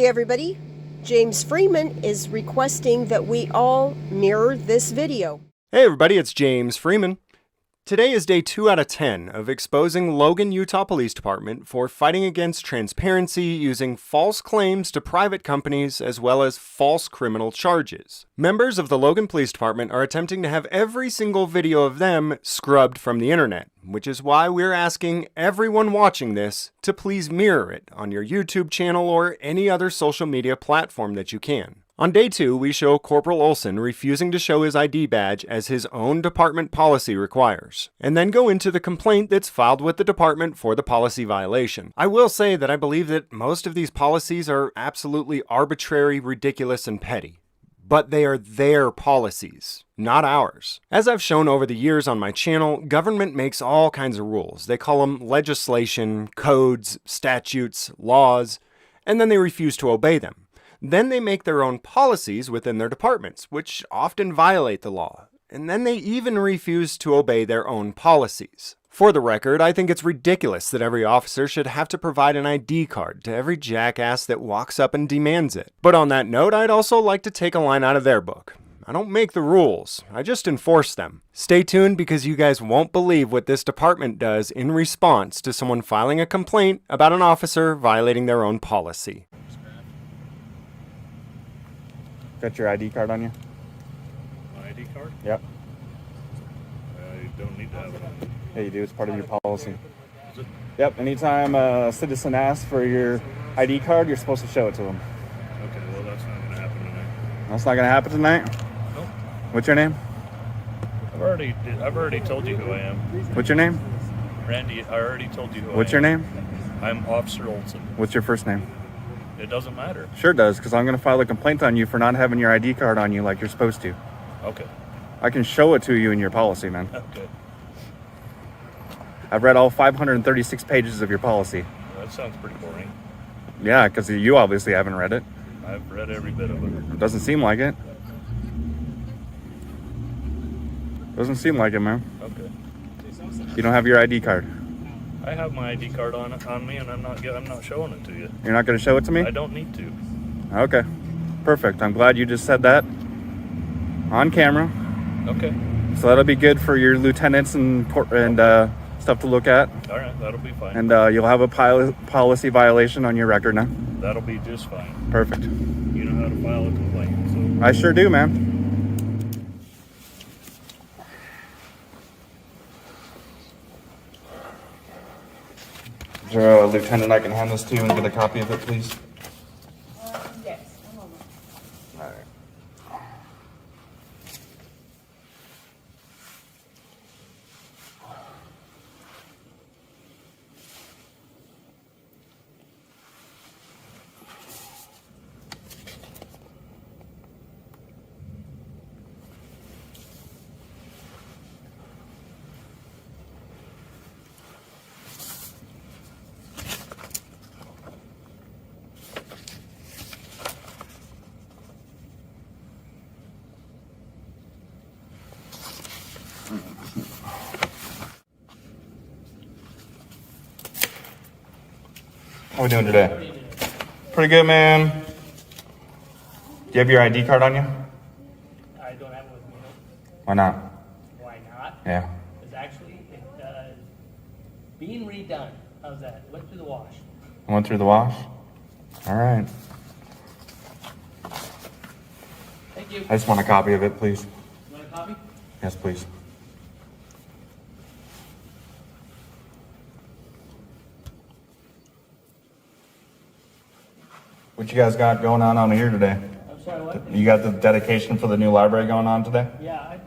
everybody. James Freeman is requesting that we all mirror this video. Hey everybody, it's James Freeman. Today is day 2 out of 10 of exposing Logan, Utah Police Department for fighting against transparency using false claims to private companies as well as false criminal charges. Members of the Logan Police Department are attempting to have every single video of them scrubbed from the internet, which is why we're asking everyone watching this to please mirror it on your YouTube channel or any other social media platform that you can. On day 2, we show Corporal Olson refusing to show his ID badge as his own department policy requires, and then go into the complaint that's filed with the department for the policy violation. I will say that I believe that most of these policies are absolutely arbitrary, ridiculous, and petty. But they are their policies, not ours. As I've shown over the years on my channel, government makes all kinds of rules. They call them legislation, codes, statutes, laws, and then they refuse to obey them. Then they make their own policies within their departments, which often violate the law. And then they even refuse to obey their own policies. For the record, I think it's ridiculous that every officer should have to provide an ID card to every jackass that walks up and demands it. But on that note, I'd also like to take a line out of their book. I don't make the rules, I just enforce them. Stay tuned because you guys won't believe what this department does in response to someone filing a complaint about an officer violating their own policy. Got your ID card on you? My ID card? Yep. I don't need to have it on me. Yeah, you do. It's part of your policy. Is it? Yep. Anytime a citizen asks for your ID card, you're supposed to show it to them. Okay, well that's not going to happen tonight. That's not going to happen tonight? Nope. What's your name? I've already told you who I am. What's your name? Randy, I already told you who What's I your am. name? I'm Officer Olson. What's your first name? It doesn't matter. Sure does, because I'm going to file a complaint on you for not having your ID card on you like you're supposed to. Okay. I can show it to you in your policy, man. Okay. I've read all 536 pages of your policy. That sounds pretty boring. Yeah, because you obviously haven't read it. I've read every bit of it. It doesn't seem like it. Doesn't seem like it, man. Okay. You don't have your ID card. I have my ID card on me, and I'm not showing it to you. You're not going to show it to me? I don't need to. Okay. Perfect. I'm glad you just said that on camera. Okay. So that'll be good for your lieutenants and stuff to look at. All right, that'll be fine. And you'll have a policy violation on your record now. That'll be just fine. Perfect. You know how to file a complaint, so. I sure do, man. Is there a lieutenant I can hand this to and get a copy of it, please? Yes, one moment. All right. How we doing today? Pretty good, man. Do you have your ID card on you? I don't have it with me. Why not? Why not? Yeah. It's actually being redone. How's that? Went through the wash. Went through the wash? All right. Thank you. I just want a copy of it, please. You want a copy? Yes, please. What you guys got going on here today? I'm sorry, what? You got the dedication for the new library going on today? Yeah, I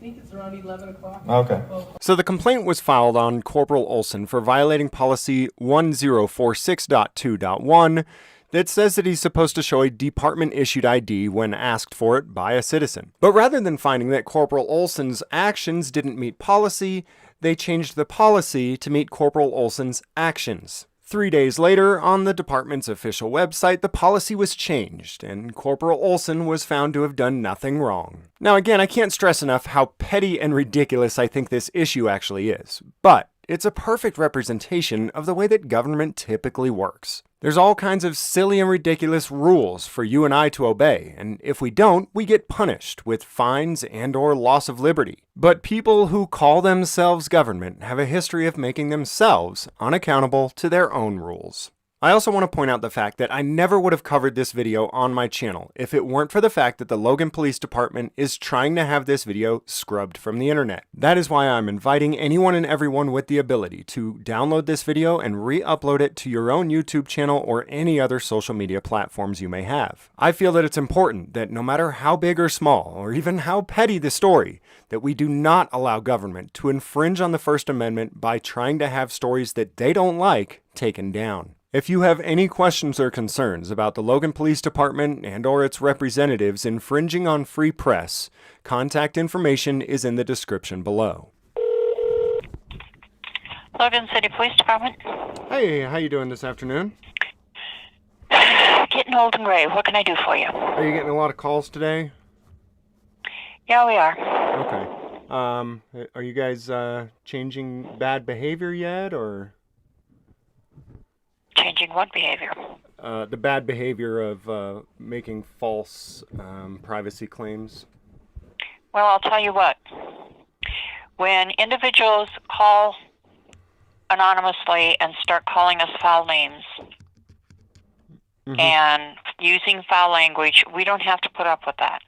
think it's around 11 o'clock. Okay. So the complaint was filed on Corporal Olson for violating policy 1046.2.1 that says that he's supposed to show a department-issued ID when asked for it by a citizen. But rather than finding that Corporal Olson's actions didn't meet policy, they changed the policy to meet Corporal Olson's actions. 3 days later, on the department's official website, the policy was changed, and Corporal Olson was found to have done nothing wrong. Now again, I can't stress enough how petty and ridiculous I think this issue actually is, but it's a perfect representation of the way that government typically works. There's all kinds of silly and ridiculous rules for you and I to obey, and if we don't, we get punished with fines and/or loss of liberty. But people who call themselves government have a history of making themselves unaccountable to their own rules. I also want to point out the fact that I never would have covered this video on my channel if it weren't for the fact that the Logan Police Department is trying to have this video scrubbed from the internet. That is why I'm inviting anyone and everyone with the ability to download this video and re-upload it to your own YouTube channel or any other social media platforms you may have. I feel that it's important that no matter how big or small, or even how petty the story, that we do not allow government to infringe on the First Amendment by trying to have stories that they don't like taken down. If you have any questions or concerns about the Logan Police Department and/or its representatives infringing on free press, contact information is in the description below. Logan City Police Department. Hey, how you doing this afternoon? Getting old and gray. What can I do for you? Are you getting a lot of calls today? Yeah, we are. Okay. Are you guys changing bad behavior yet, or? Changing what behavior? The bad behavior of making false privacy claims. Well, I'll tell you what. When individuals call anonymously and start calling us foul names and using foul language, we don't have to put up with that.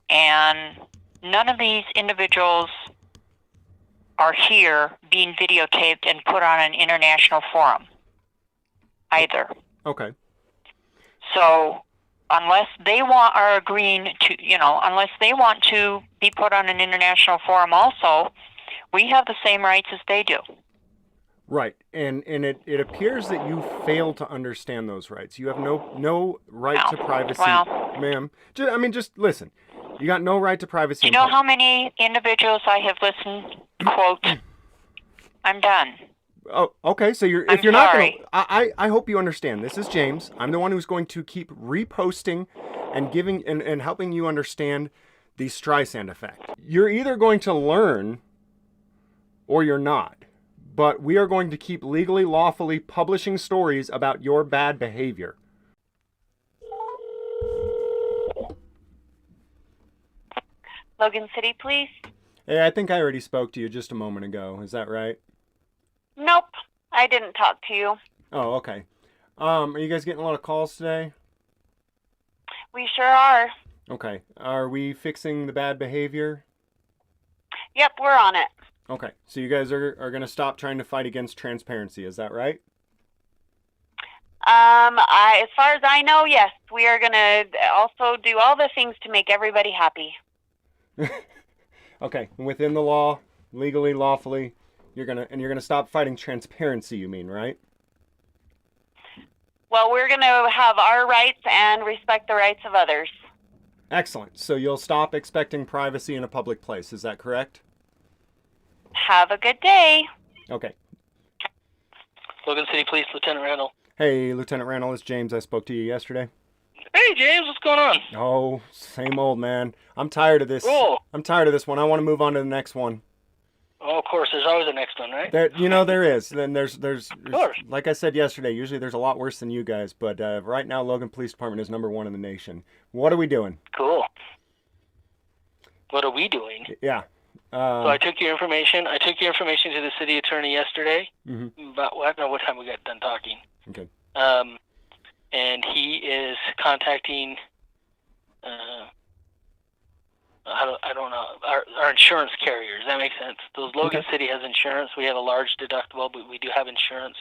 And none of these individuals are here being videotaped and put on an international forum either. Okay. So unless they are agreeing to, unless they want to be put on an international forum also, we have the same rights as they do. Right. And it appears that you fail to understand those rights. You have no right to privacy. Ma'am, just listen. You got no right to privacy. Do you know how many individuals I have listened, quote, I'm done. Oh, okay. So if you're not going to, I hope you understand. This is James. I'm the one who's going to keep reposting and giving and helping you understand the Streisand effect. You're either going to learn or you're not. But we are going to keep legally, lawfully publishing stories about your bad behavior. Logan City Police? Hey, I think I already spoke to you just a moment ago. Is that right? Nope, I didn't talk to you. Oh, okay. Are you guys getting a lot of calls today? We sure are. Okay. Are we fixing the bad behavior? Yep, we're on it. Okay. So you guys are going to stop trying to fight against transparency. Is that right? As far as I know, yes. We are going to also do all the things to make everybody happy. Okay. Within the law, legally, lawfully, you're gonna stop fighting transparency, you mean, right? Well, we're going to have our rights and respect the rights of others. Excellent. So you'll stop expecting privacy in a public place. Is that correct? Have a good day. Okay. Logan City Police, Lieutenant Randall. Hey, Lieutenant Randall, it's James. I spoke to you yesterday. Hey, James, what's going on? Oh, same old, man. I'm tired of this. Cool. I'm tired of this one. I want to move on to the next one. Oh, of course, there's always a next one, right? There is. Then there's Of course. like I said yesterday, usually there's a lot worse than you guys, but right now Logan Police Department is #1 in the nation. What are we doing? Cool. What are we doing? Yeah. So I took your information. I took your information to the city attorney yesterday. About I don't know what time we got done talking. Okay. And he is contacting. I don't know our insurance carriers. That makes sense. Those Logan City has insurance. We have a large deductible, but we do have insurance.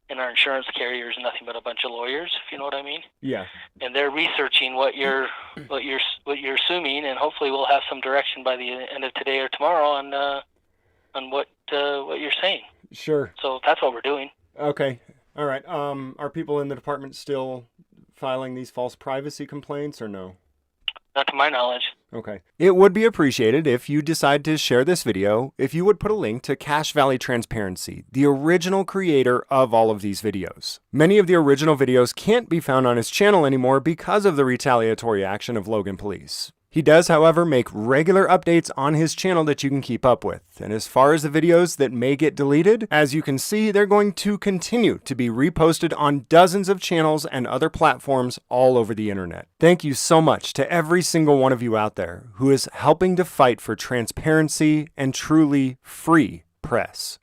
And our insurance carrier is nothing but a bunch of lawyers, if you know what I mean. Yeah. And they're researching what you're assuming, and hopefully we'll have some direction by the end of today or tomorrow on what you're saying. Sure. So that's what we're doing. Okay. All right. Are people in the department still filing these false privacy complaints or no? Not to my knowledge. Okay. It would be appreciated if you decide to share this video, if you would put a link to Cache Valley Transparency, the original creator of all of these videos. Many of the original videos can't be found on his channel anymore because of the retaliatory action of Logan Police. He does, however, make regular updates on his channel that you can keep up with. And as far as the videos that may get deleted, as you can see, they're going to continue to be reposted on dozens of channels and other platforms all over the internet. Thank you so much to every single one of you out there who is helping to fight for transparency and truly free press.